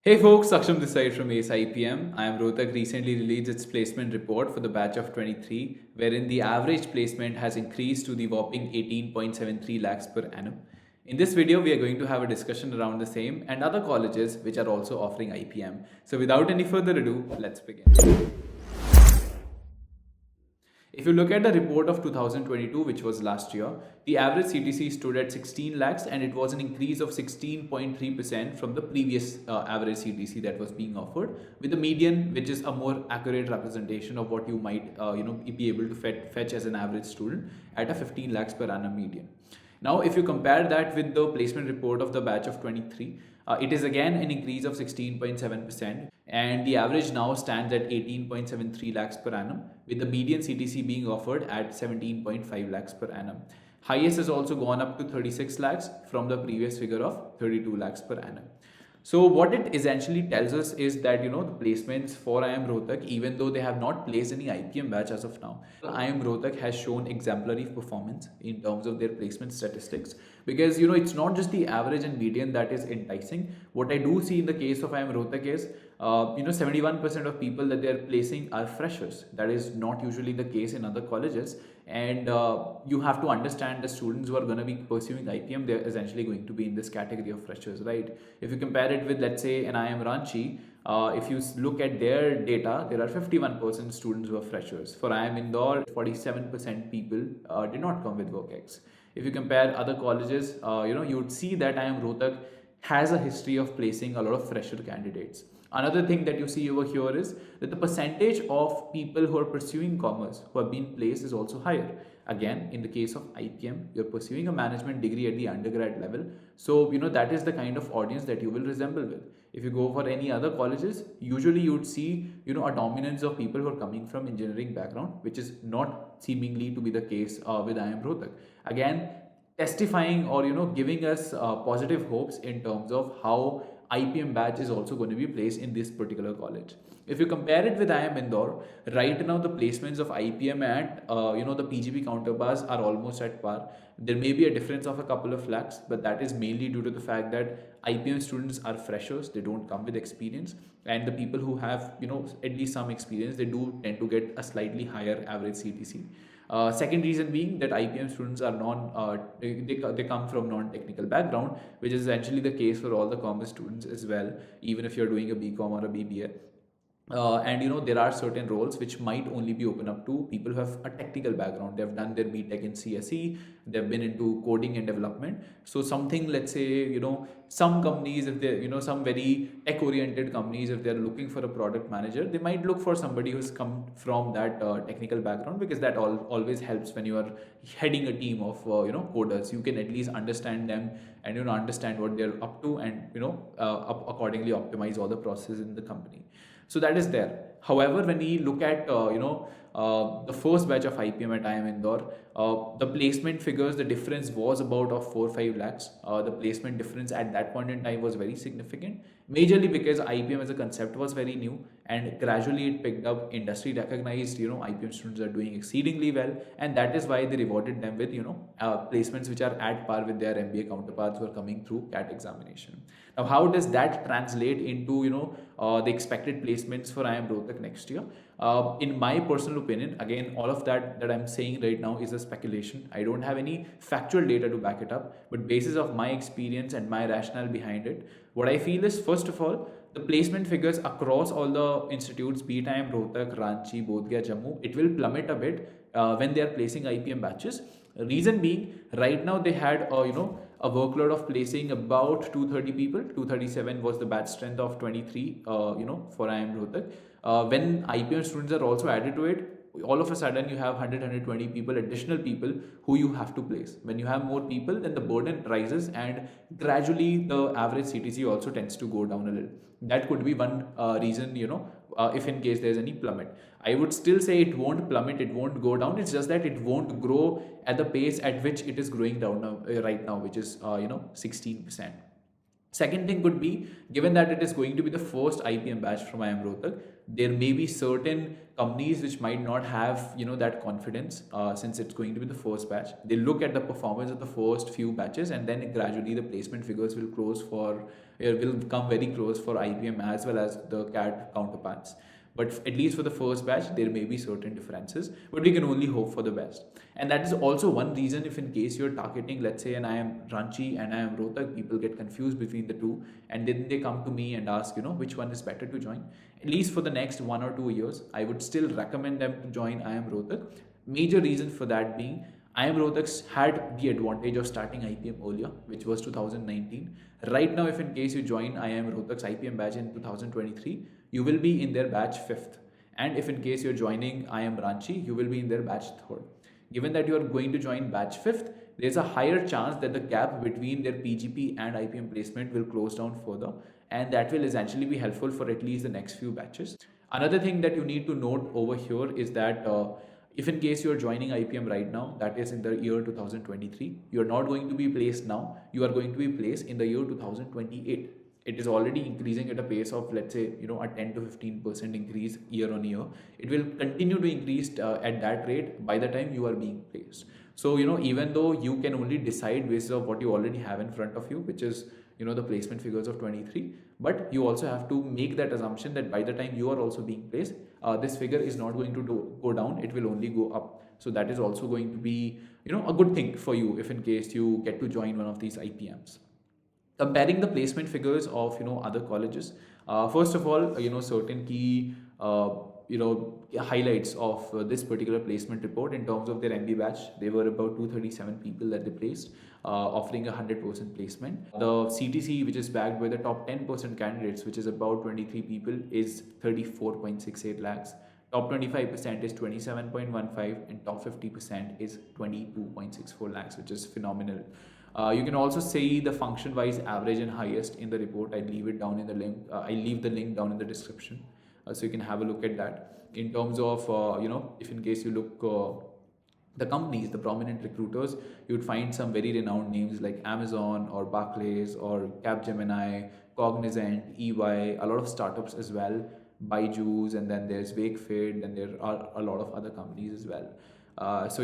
Hey folks, Saksham this side from AceIPM. IIM Rohtak recently released its placement report for the batch of 23, wherein the average placement has increased to the whopping 18.73 lakhs per annum. In this video, we are going to have a discussion around the same and other colleges which are also offering IPM. So without any further ado, let's begin. If you look at the report of 2022, which was last year, the average CTC stood at 16 lakhs and it was an increase of 16.3% from the previous average CTC that was being offered, with the median, which is a more accurate representation of what you might be able to fetch as an average student at a 15 lakhs per annum median. Now, if you compare that with the placement report of the batch of 23, it is again an increase of 16.7%, and the average now stands at 18.73 lakhs per annum, with the median CTC being offered at 17.5 lakhs per annum. Highest has also gone up to 36 lakhs from the previous figure of 32 lakhs per annum. So what it essentially tells us is that the placements for IIM Rohtak, even though they have not placed any IPM batch as of now, IIM Rohtak has shown exemplary performance in terms of their placement statistics, because it's not just the average and median that is enticing. What I do see in the case of IIM Rohtak is 71% of people that they are placing are freshers. That is not usually the case in other colleges, and you have to understand the students who are going to be pursuing IPM, they're essentially going to be in this category of freshers, right? If you compare it with, let's say, an IIM Ranchi, if you look at their data, there are 51% students who are freshers. For IIM Indore, 47% people did not come with WorkX. If you compare other colleges, you would see that IIM Rohtak has a history of placing a lot of fresher candidates. Another thing that you see over here is that the percentage of people who are pursuing commerce who have been placed is also higher. Again, in the case of IPM, you're pursuing a management degree at the undergrad level. So, that is the kind of audience that you will resemble with. If you go for any other colleges, usually you would see, a dominance of people who are coming from engineering background, which is not seemingly to be the case with IIM Rohtak. Again, testifying or giving us positive hopes in terms of how IPM batch is also going to be placed in this particular college. If you compare it with IIM Indore, right now the placements of IPM and the PGP counterparts are almost at par. There may be a difference of a couple of lakhs, but that is mainly due to the fact that IPM students are freshers; they don't come with experience, and the people who have at least some experience, they do tend to get a slightly higher average CTC. Second reason being that IPM students are they come from non-technical background, which is essentially the case for all the commerce students as well, even if you're doing a BCom or a BBA. And there are certain roles which might only be open up to people who have a technical background. They've done their BTech in CSE, they've been into coding and development. So something, let's say, some companies, if they some very tech oriented companies, if they're looking for a product manager, they might look for somebody who's come from that technical background, because that always helps when you are heading a team of coders. You can at least understand them and understand what they're up to, and accordingly optimize all the processes in the company. So that is there. However, when we look at the first batch of IPM at IIM Indore, the placement figures, the difference was about of 4-5 lakhs. The placement difference at that point in time was very significant, majorly because IPM as a concept was very new, and gradually it picked up. Industry recognized IPM students are doing exceedingly well, and that is why they rewarded them with placements which are at par with their MBA counterparts who are coming through CAT examination. Now, how does that translate into the expected placements for IIM Rohtak next year? In my personal opinion, again, all of that I'm saying right now is a speculation. I don't have any factual data to back it up, but basis of my experience and my rationale behind it, what I feel is, first of all, the placement figures across all the institutes, be it IIM Rohtak, Ranchi, Bodh Gaya, Jammu, it will plummet a bit when they are placing IPM batches. Reason being, right now they had a workload of placing about 230 people. 237 was the batch strength of 23 for IIM Rohtak. When IPM students are also added to it, all of a sudden you have 120 people, additional people who you have to place. When you have more people, then the burden rises, and gradually the average CTC also tends to go down a little. That could be one reason, if in case there's any plummet. I would still say it won't plummet, it won't go down. It's just that it won't grow at the pace at which it is growing down now, right now, which is 16%. Second thing could be, given that it is going to be the first IPM batch from IIM Rohtak, there may be certain companies which might not have that confidence, since it's going to be the first batch. They look at the performance of the first few batches, and then gradually the placement figures will come very close for IPM as well as the CAT counterparts. But at least for the first batch, there may be certain differences, but we can only hope for the best. And that is also one reason, if in case you're targeting, let's say, an IIM Ranchi and IIM Rohtak, people get confused between the two, and then they come to me and ask, which one is better to join. At least for the next 1 or 2 years, I would still recommend them to join IIM Rohtak. Major reason for that being, IIM Rohtak had the advantage of starting IPM earlier, which was 2019. Right now, if in case you join IIM Rohtak's IPM batch in 2023, you will be in their batch 5th. And if in case you're joining IIM Ranchi, you will be in their batch 3rd. Given that you are going to join batch 5th, there's a higher chance that the gap between their PGP and IPM placement will close down further, and that will essentially be helpful for at least the next few batches. Another thing that you need to note over here is that if in case you are joining IPM right now, that is in the year 2023, you are not going to be placed now, you are going to be placed in the year 2028. It is already increasing at a pace of, let's say, a 10 to 15% increase year on year. It will continue to increase at that rate by the time you are being placed. So, even though you can only decide based on what you already have in front of you, which is, the placement figures of 23, but you also have to make that assumption that by the time you are also being placed, this figure is not going to go down, it will only go up. So that is also going to be, a good thing for you if in case you get to join one of these IPMs. Comparing the placement figures of other colleges, first of all, certain key highlights of this particular placement report in terms of their MB batch. They were about 237 people that they placed, offering 100% placement. The CTC, which is backed by the top 10% candidates, which is about 23 people, is 34.68 lakhs. Top 25% is 27.15, and top 50% is 22.64 lakhs, which is phenomenal. You can also see the function-wise average and highest in the report. I leave it down in the link. I leave the link down in the description, so you can have a look at that. In terms of if in case you look the companies, the prominent recruiters, you would find some very renowned names like Amazon or Barclays or Capgemini, Cognizant, EY, a lot of startups as well, Byju's, and then there's Wakefit, and there are a lot of other companies as well. So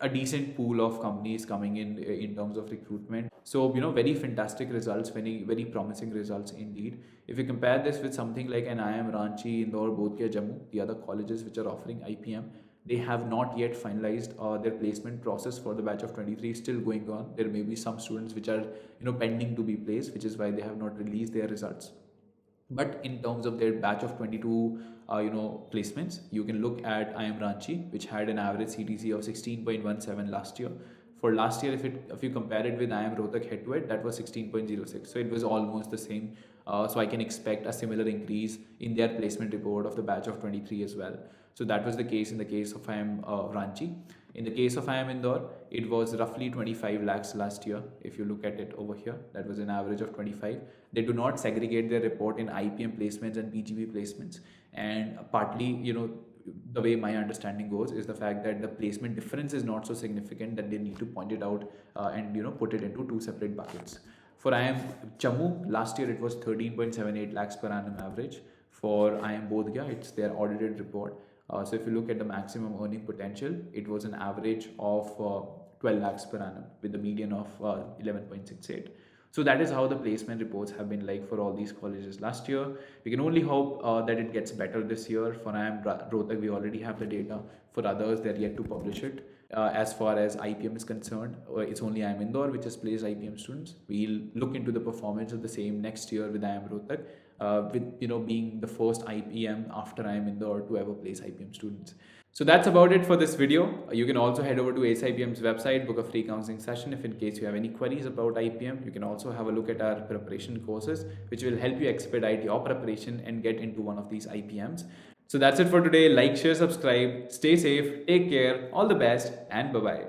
a decent pool of companies coming in terms of recruitment. So very fantastic results, very promising results indeed. If you compare this with something like an IIM Ranchi, Indore, Bodhgaya, Jammu, the other colleges which are offering IPM, they have not yet finalized their placement process for the batch of 23 is still going on. There may be some students which are pending to be placed, which is why they have not released their results. But in terms of their batch of 22 placements, you can look at IIM Ranchi, which had an average CTC of 16.17 last year. For last year, if you compare it with IIM Rohtak head to head, that was 16.06. So it was almost the same. So I can expect a similar increase in their placement report of the batch of 23 as well. So that was the case in the case of IIM Ranchi. In the case of IIM Indore, it was roughly 25 lakhs last year. If you look at it over here, that was an average of 25. They do not segregate their report in IPM placements and PGP placements. And partly, the way my understanding goes is the fact that the placement difference is not so significant that they need to point it out and put it into two separate buckets. For IIM Jammu, last year it was 13.78 lakhs per annum average. For IIM Bodhgaya, it's their audited report. So if you look at the maximum earning potential, it was an average of 12 lakhs per annum with a median of 11.68. So that is how the placement reports have been like for all these colleges last year. We can only hope that it gets better this year. For IIM Rohtak, we already have the data. For others, they're yet to publish it. As far as IPM is concerned, it's only IIM Indore which has placed IPM students. We'll look into the performance of the same next year with IIM Rohtak, with being the first IPM after IIM Indore to ever place IPM students. So that's about it for this video. You can also head over to AceIPM's website, book a free counseling session if in case you have any queries about IPM. You can also have a look at our preparation courses, which will help you expedite your preparation and get into one of these IPMs. So that's it for today. Like, share, subscribe, stay safe, take care, all the best, and bye-bye.